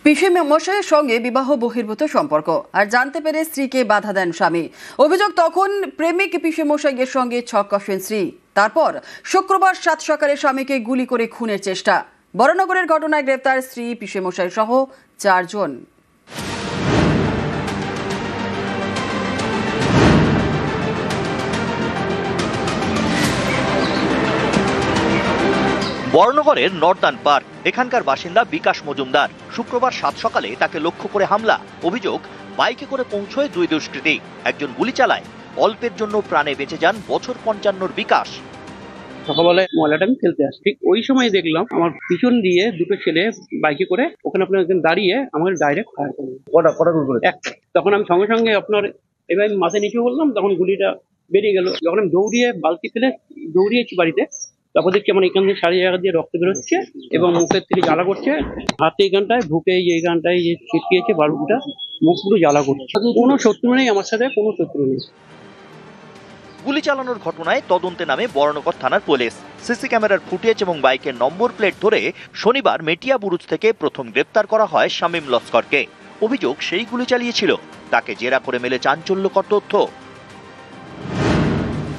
পিসে মশাইয়ের সঙ্গে বিবাহ বহির্ভূত সম্পর্ক আর জানতে পেরে স্ত্রীকে বাধা দেন স্বামী। অভিযোগ তখন প্রেমিক পিসে মশাইয়ের সঙ্গে ছক কষেন স্ত্রী। তারপর শুক্রবার 7 সকালে স্বামীকে গুলি করে খুনের চেষ্টা। বরানগরের ঘটনায় গ্রেপ্তার স্ত্রী, পিসে মশাই সহ 4 জন। বরানগরের নর্দার্ন পার্ক, এখানকার বাসিন্দা বিকাশ মজুমদার। শুক্রবার 7 সকালে তাকে লক্ষ্য করে হামলা। অভিযোগ, বাইকে করে পৌঁছয় 2 দুষ্কৃতী, একজন গুলি চালায়। অল্পের জন্য প্রাণে বেঁচে যান বছর 55 বিকাশ। সকালবেলায় ময়লাটা আমি ফেলতে আসি, ঠিক ওই সময় দেখলাম আমার পিছন দিয়ে 2টো ছেলে বাইকে করে ওখানে আপনার একজন দাঁড়িয়ে আমাকে ডাইরেক্ট ফায়ার করলো। একটা তখন আমি সঙ্গে সঙ্গে আপনার এবার মাথায় নিচু বললাম, তখন গুলিটা বেরিয়ে গেল। যখন আমি দৌড়িয়ে বালতি ফেলে দৌড়িয়েছি বাড়িতে, তারপর দেখছি আমার এখান থেকে সারি জায়গা দিয়ে রক্ত বেরোচ্ছে এবং মুখের থেকে জ্বালা করছে। হাতে এইখানটায়, বুকে এইখানটায় যে ছিটকিয়েছে বালুটা, মুখ পুরো জ্বালা করছে। কোনো শত্রু নেই আমার সাথে, কোনো শত্রু নেই। গুলি চালানোর ঘটনায় তদন্তে নামে বরানগর থানার পুলিশ। সিসি ক্যামেরার ফুটেজ এবং বাইকের নম্বর প্লেট ধরে শনিবার মেটিয়া বুরুজ থেকে প্রথম গ্রেপ্তার করা হয় শামীম লস্করকে। অভিযোগ, সেই গুলি চালিয়েছিল। তাকে জেরা করে মেলে চাঞ্চল্যকর তথ্য।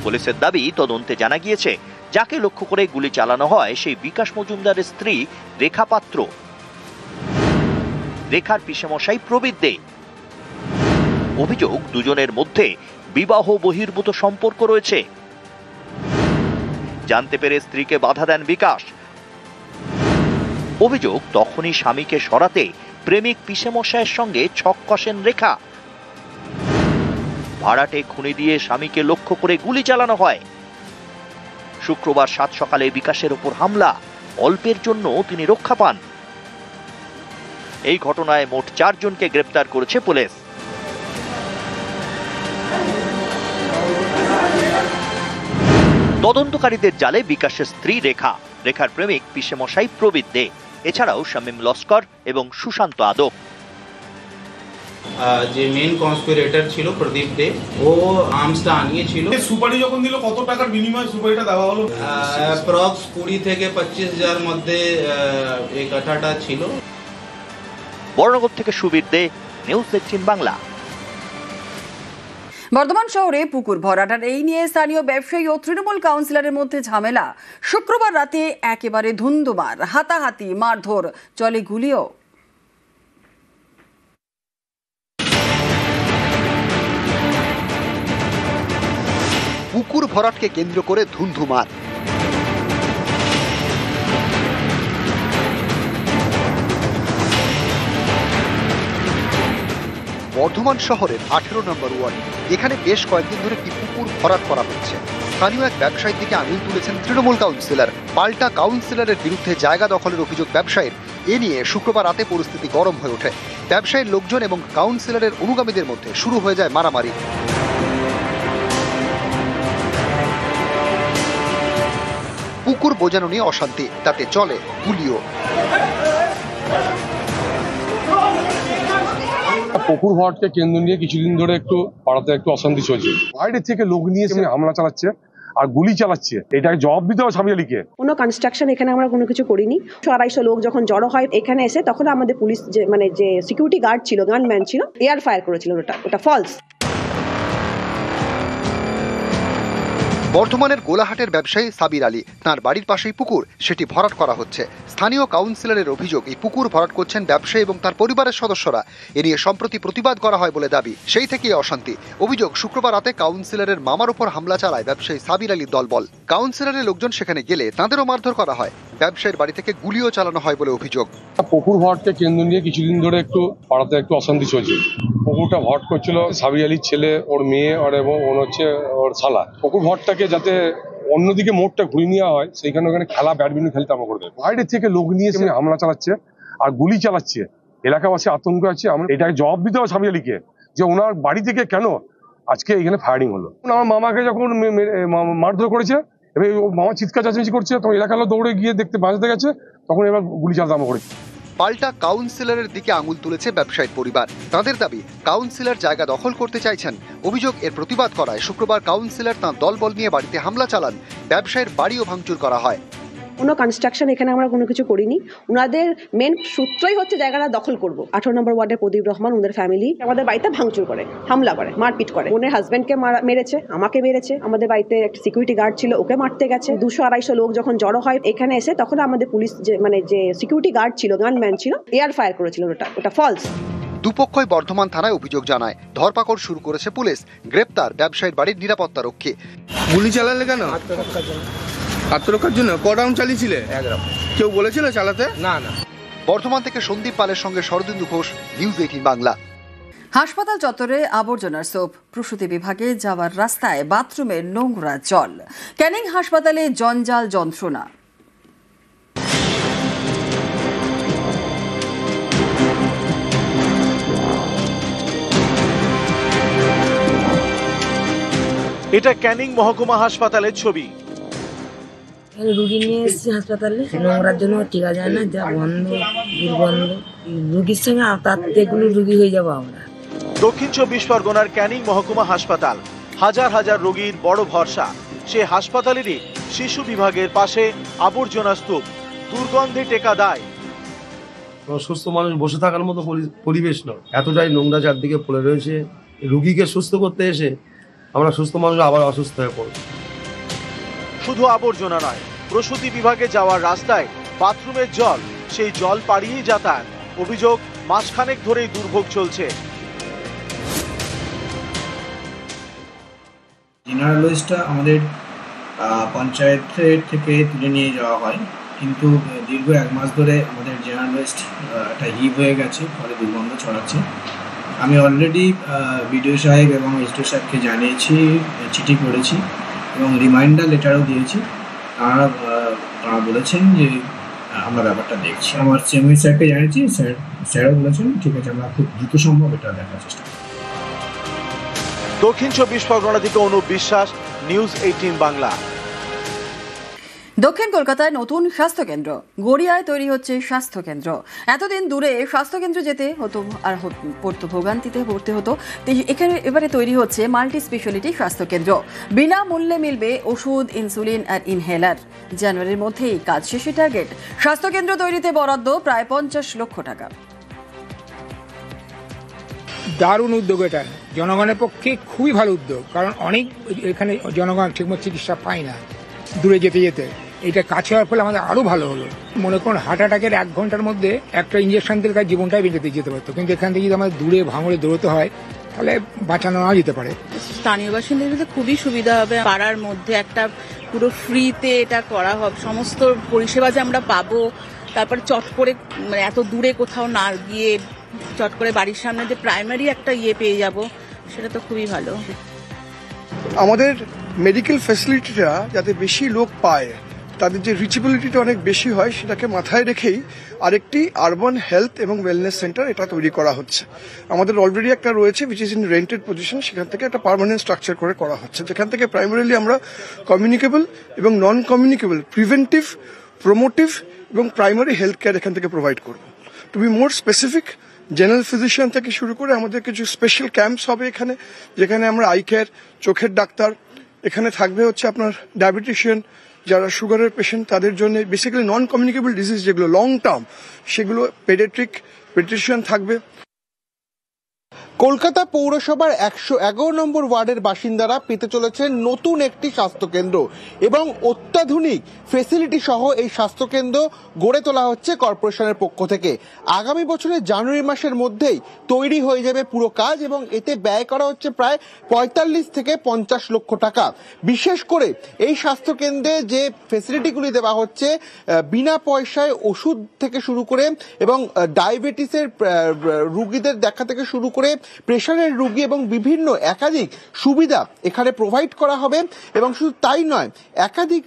পুলিশের দাবি, তদন্তে জানা গিয়েছে যাকে লক্ষ্য করে গুলি চালানো হয় সেই বিকাশ মজুমদারের স্ত্রী রেখা পাত্র। রেখার পিসেমশাই প্রবীর দে। অভিযোগ, দুজনের মধ্যে বিবাহ বহির্ভূত সম্পর্ক রয়েছে। জানতে পেরে স্ত্রীকে বাধা দেন বিকাশ। অভিযোগ, তখনই স্বামীকে সরাতে প্রেমিক পিসেমশাইয়ের সঙ্গে ছক কষেন রেখা। ভাড়াটে খুনি দিয়ে স্বামীকে লক্ষ্য করে গুলি চালানো হয়। শুক্রবার 7 সকালে বিকাশের ওপর হামলা। অল্পের জন্য তিনি রক্ষা পান। এই ঘটনায় মোট 4 জনকে গ্রেপ্তার করেছে পুলিশ। তদন্তকারীদের জালে বিকাশের স্ত্রী রেখা, রেখার প্রেমিক পিসেমশাই প্রবীর দে, এছাড়াও শামীম লস্কর এবং সুশান্ত আদক। যে মেন কনস্পিরেটর ছিল প্রদীপ দে, ও আর্মসটা আনিয়েছিল। সুপারি যখন দিল, কত টাকার বিনিময়ে সুপারিটা দেওয়া হলো? অ্যাপ্রক্স 20 থেকে 25,000 মধ্যে এই কথাটা ছিল। বরানগর থেকে সুবীর দে, নিউজ 18 বাংলা। বর্ধমান শহরে পুকুর ভরাট আর এই নিয়ে স্থানীয় ব্যবসায়ী ও তৃণমূল কাউন্সিলরের মধ্যে ঝামেলা। শুক্রবার রাতে একেবারে ধুন্ধুমার, হাতাহাতি, মারধর, চলে গুলিও। পুকুর ভরাটকে কেন্দ্র করে ধুন্ধুমার। বর্ধমান শহরের 18 নম্বর ওয়ার্ড, এখানে বেশ কয়েকদিন ধরে একটি পুকুর ভরাট করা হচ্ছে। স্থানীয় এক ব্যবসায়ীর দিকে আঙুল তুলেছেন তৃণমূল কাউন্সিলর। পাল্টা কাউন্সিলরের বিরুদ্ধে জায়গা দখলের অভিযোগ ব্যবসায়ীর। এ নিয়ে শুক্রবার রাতে পরিস্থিতি গরম হয়ে ওঠে। ব্যবসায়ীর লোকজন এবং কাউন্সিলরের অনুগামীদের মধ্যে শুরু হয়ে যায় মারামারি। পুকুর বোঝানো নিয়ে অশান্তি, তাতে চলে গুলিও। পুকুর ভরাটকে কেন্দ্র নিয়ে কিছুদিন ধরে একটু পাড়াতে একটু অশান্তি চলছে। বাইরে থেকে লোক নিয়ে এসে হামলা চালাচ্ছে আর গুলি চালাচ্ছে। এটাকে জবাব দিতে হবে স্বামী আলীকে। কোনো কনস্ট্রাকশন এখানে আমরা কোনো কিছু করিনি। 250 লোক যখন জড়ো হয় এখানে এসে, তখন আমাদের পুলিশ যে সিকিউরিটি গার্ড ছিল, গানম্যান ছিল, এয়ার ফায়ার করেছিল। ওটা ফলস। বর্ধমানের গোলাহাটের ব্যবসায়ী সাবির আলী, তাঁর বাড়ির পাশেই পুকুর, সেটি ভরাট করা হচ্ছে। স্থানীয় কাউন্সিলরের অভিযোগ, এই পুকুর ভরাট করছেন ব্যবসায়ী এবং তার পরিবারের সদস্যরা। এ নিয়ে সম্প্রতি প্রতিবাদ করা হয় বলে দাবি, সেই থেকেই অশান্তি। অভিযোগ, শুক্রবার রাতে কাউন্সিলরের মামার ওপর হামলা চালায় ব্যবসায়ী সাবির আলীর দলবল। কাউন্সিলরের লোকজন সেখানে গেলে তাঁদেরও মারধর করা হয়। ব্যবসায়ীর বাড়ি থেকে গুলিও চালানো হয় বলে অভিযোগ। পুকুর ভরাটকে কেন্দ্র নিয়ে কিছুদিন ধরে একটু পাড়াতে একটু অশান্তি চলছে। পুকুরটা ভরাট করছিল সাবির আলীর ছেলে, ওর মেয়ে, এবং হচ্ছে ওর শালা। পুকুর ভরাটটাকে যাতে অন্যদিকে মোড়টা ঘুরিয়ে নেওয়া হয়, সেইখানে ওখানে খেলা, ব্যাডমিন্টন খেলতে আমরা করে দেবো। বাইরে থেকে লোক নিয়ে এসে হামলা চালাচ্ছে আর গুলি চালাচ্ছে। এলাকাবাসী আতঙ্ক আছে। আমরা এটাকে জবাব দিতে হবে স্বামী আলীকে, যে ওনার বাড়ি থেকে কেন আজকে এখানে ফায়ারিং হলো। আমার মামাকে যখন মারধর করেছে, এবার মামা চিৎকার চেঁচামেচি করছে, তখন এলাকার লোক দৌড়ে গিয়ে বাঁচতে গেছে, তখন এবার গুলি চালাতে আমরা করেছি। পাল্টা কাউন্সিলরের দিকে আঙুল তুলেছে ব্যবসায়ীর পরিবার। তাদের দাবি, কাউন্সিলর জায়গা দখল করতে চাইছেন। অভিযোগ, এর প্রতিবাদ করায় শুক্রবার কাউন্সিলর তাঁর দলবল নিয়ে বাড়িতে হামলা চালান। ব্যবসায়ীর বাড়িও ভাঙচুর করা হয়। কোনো কনস্ট্রাকশন এখানে আমরা কোনো কিছু করিনি। ওনাদের মেন সূত্রই হচ্ছে জায়গাটা দখল করব। 18 নম্বর ওয়ার্ডের প্রদীপ রহমান, ওদের ফ্যামিলি আমাদের বাড়িতে ভাঙচুর করে, হামলা করে, মারপিট করে। ওনার হাজবেন্ডকে মেরেছে, আমাকে মেরেছে। আমাদের বাড়িতে একটা সিকিউরিটি গার্ড ছিল, ওকে মারতে গেছে। 200-250 লোক যখন জড়ো হয় এখানে এসে, তখন আমাদের পুলিশ যে সিকিউরিটি গার্ড ছিল, গানম্যান ছিল, এয়ার ফায়ার করেছিল। ওটা ফলস। দুপক্ষই বর্ধমান থানায় অভিযোগ জানায়। ধরপাকড় শুরু করেছে পুলিশ। গ্রেপ্তার ব্যবসায়ীর বাড়ির নিরাপত্তা রক্ষী। গুলি চালালে কেন? আত্মরক্ষার জন্য। ক রাউন্ড চালিয়েছিলে? 1 রাউন্ড। কেউ বলেছিল চালাতে? না। বর্ধমান থেকে সন্দীপ পালের সঙ্গে শরদিন্দু ঘোষ, নিউজ 18 বাংলা। হাসপাতাল চত্বরে আবর্জনার স্তূপ, প্রসূতি বিভাগে যাওয়ার রাস্তায় বাথরুমের নোংরা জল, ক্যানিং হাসপাতালে জঞ্জাল যন্ত্রণা। এটা ক্যানিং মহকুমা হাসপাতালের ছবি। রুগী নিয়ে এসেছি হাসপাতালে, নোংরার জন্য টিকা যায় না, যা গন্ধ, দুর্গন্ধ, রুগীর সঙ্গে তাতেগুলো রুগী হয়ে যাবো আমরা। দক্ষিণ 24 পরগনার ক্যানিং মহকুমা হাসপাতাল হাজার হাজার রোগীর বড় ভরসা। সে হাসপাতালেরই শিশু বিভাগের পাশে আবর্জনা স্তূপ, দুর্গন্ধে টেকা দায়। সুস্থ মানুষ বসে থাকার মতো পরিবেশ নয়, এতটাই নোংরা চারদিকে পড়ে রয়েছে। রুগীকে সুস্থ করতে এসে আমরা সুস্থ মানুষ আবার অসুস্থ হয়ে পড়ব। শুধু আবর্জনা নয়, প্রসূতি বিভাগে যাওয়ার রাস্তায় বাথরুমের জল, সেই জল পাড়িয়েই যাতায়াত। অভিযোগ, মাসখানেক ধরেই দুর্ভোগ চলছে। জেনারেলটা আমাদের পঞ্চায়েতের থেকে তুলে নিয়ে যাওয়া হয়, কিন্তু দীর্ঘ 1 মাস ধরে আমাদের জেনারেলিস্ট একটা হিপ হয়ে গেছে, ফলে দুর্গন্ধ ছড়াচ্ছে। আমি অলরেডি বিডিও সাহেব এবং এসডিও সাহেবকে জানিয়েছি, চিঠি করেছি এবং রিমাইন্ডার লেটারও দিয়েছি। তারা বলেছেন যে আমরা ব্যাপারটা দেখছি। আমার চেয়ারম্যান স্যারকে জানিয়েছি, স্যারও বলেছেন ঠিক আছে, আমরা খুব দ্রুত সম্ভব এটা দেখার চেষ্টা করব। দক্ষিণ 24 পরগনা থেকে অনুপ বিশ্বাস, নিউজ 18 বাংলা। দক্ষিণ কলকাতায় নতুন স্বাস্থ্যকেন্দ্র, গড়িয়ায় তৈরি হচ্ছে স্বাস্থ্যকেন্দ্র। এতদিন দূরে স্বাস্থ্যকেন্দ্র যেতে হতো আর পড়তো, ভোগান্তিতে পড়তে হতো। এখানে এবারে তৈরি হচ্ছে মাল্টি স্পেশালিটি স্বাস্থ্যকেন্দ্র। বিনামূল্যে মিলবে ওষুধ, ইনসুলিন আর ইনহেলার। জানুয়ারির মধ্যেই কাজ শেষে টার্গেট। স্বাস্থ্যকেন্দ্র তৈরিতে বরাদ্দ প্রায় 50 লক্ষ টাকা। দারুণ উদ্যোগ এটা, জনগণের পক্ষে খুবই ভালো উদ্যোগ, কারণ অনেক এখানে জনগণ ঠিকমতো চিকিৎসা পায় না দূরে যেতে যেতে। এটা কাছে হওয়ার ফলে আমাদের আরো ভালো হলো। মনে করুন হার্ট অ্যাটাকের 1 ঘন্টার মধ্যে একটা ইঞ্জেকশন দিলে তার জীবনটাই বেঁচে যেতে পারতো, কিন্তু এখান থেকে যদি আমাদের দূরে ভাঙড়ে দৌড়তে হয় তাহলে বাঁচানো না যেতে পারে। স্থানীয় বাসিন্দাদের খুবই সুবিধা হবে। পাড়ার মধ্যে একটা পুরো ফ্রিতে এটা করা হবে, সমস্ত পরিষেবা যে আমরা পাবো। তারপর চট করে মানে এত দূরে কোথাও না গিয়ে চট করে বাড়ির সামনে যে প্রাইমারি একটা পেয়ে যাব, সেটা তো খুবই ভালো। আমাদের মেডিকেল ফ্যাসিলিটিটা যাতে বেশি লোক পায়, তাদের যে রিচেবিলিটিটা অনেক বেশি হয়, সেটাকে মাথায় রেখেই আরেকটি আরবান হেলথ এবং ওয়েলনেস সেন্টার এটা তৈরি করা হচ্ছে। আমাদের অলরেডি একটা রয়েছে which is in rented position, সেখান থেকে একটা পার্মানেন্ট স্ট্রাকচার করে করা হচ্ছে, যেখান থেকে প্রাইমারিলি আমরা কমিউনিকেবল এবং নন কমিউনিকেবল, প্রিভেন্টিভ, প্রমোটিভ এবং প্রাইমারি হেলথ কেয়ার এখান থেকে প্রোভাইড করব। To be more specific, general physician থেকে শুরু করে আমাদের কিছু স্পেশাল ক্যাম্পস হবে এখানে, যেখানে আমরা আই কেয়ার, চোখের ডাক্তার, এখানে থাকবে হচ্ছে আপনার ডায়াবেটিশিয়ান, যারা সুগারের পেশেন্ট তাদের জন্য বেসিক্যালি নন কমিউনিকেবল ডিজিজ যেগুলো লং টার্ম, সেগুলো পেডিয়াট্রিশিয়ান থাকবে। কলকাতা পৌরসভার 111 নম্বর ওয়ার্ডের বাসিন্দারা পেতে চলেছেন নতুন একটি স্বাস্থ্যকেন্দ্র এবং অত্যাধুনিক ফেসিলিটি সহ এই স্বাস্থ্যকেন্দ্র গড়ে তোলা হচ্ছে কর্পোরেশনের পক্ষ থেকে। আগামী বছরের জানুয়ারি মাসের মধ্যেই তৈরি হয়ে যাবে পুরো কাজ এবং এতে ব্যয় করা হচ্ছে প্রায় 45 থেকে 50 লক্ষ টাকা। বিশেষ করে এই স্বাস্থ্যকেন্দ্রে যে ফেসিলিটিগুলি দেওয়া হচ্ছে, বিনা পয়সায় ওষুধ থেকে শুরু করে এবং ডায়াবেটিসের রুগীদের দেখা থেকে শুরু করে প্রেশারের রোগী এবং বিভিন্ন একাধিক সুবিধা এখানে প্রোভাইড করা হবে। এবং শুধু তাই নয়, একাধিক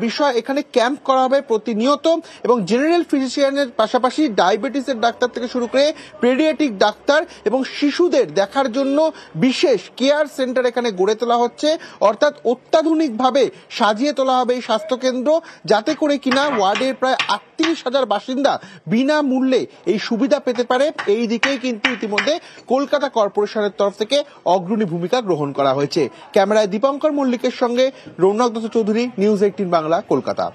বিষয় এখানে ক্যাম্প করা হবে প্রতিনিয়ত এবং জেনারেল ফিজিশিয়ানের পাশাপাশি ডায়াবেটিসের ডাক্তার থেকে শুরু করে পেডিয়াট্রিক ডাক্তার এবং শিশুদের দেখার জন্য বিশেষ কেয়ার সেন্টার এখানে গড়ে তোলা হচ্ছে। অর্থাৎ অত্যাধুনিকভাবে সাজিয়ে তোলা হবে এই স্বাস্থ্যকেন্দ্র, যাতে করে কিনা ওয়ার্ডের প্রায় 38,000 বাসিন্দা বিনামূল্যে এই সুবিধা পেতে পারে। এই দিকেই কিন্তু ইতিমধ্যে কলকাতা কর্পোরেশনের তরফ থেকে অগ্রণী ভূমিকা গ্রহণ করা হয়েছে। ক্যামেরায় দীপঙ্কর মল্লিকের সঙ্গে রৌনক দত্ত চৌধুরী, নিউজ 18 বাংলা, কলকাতা।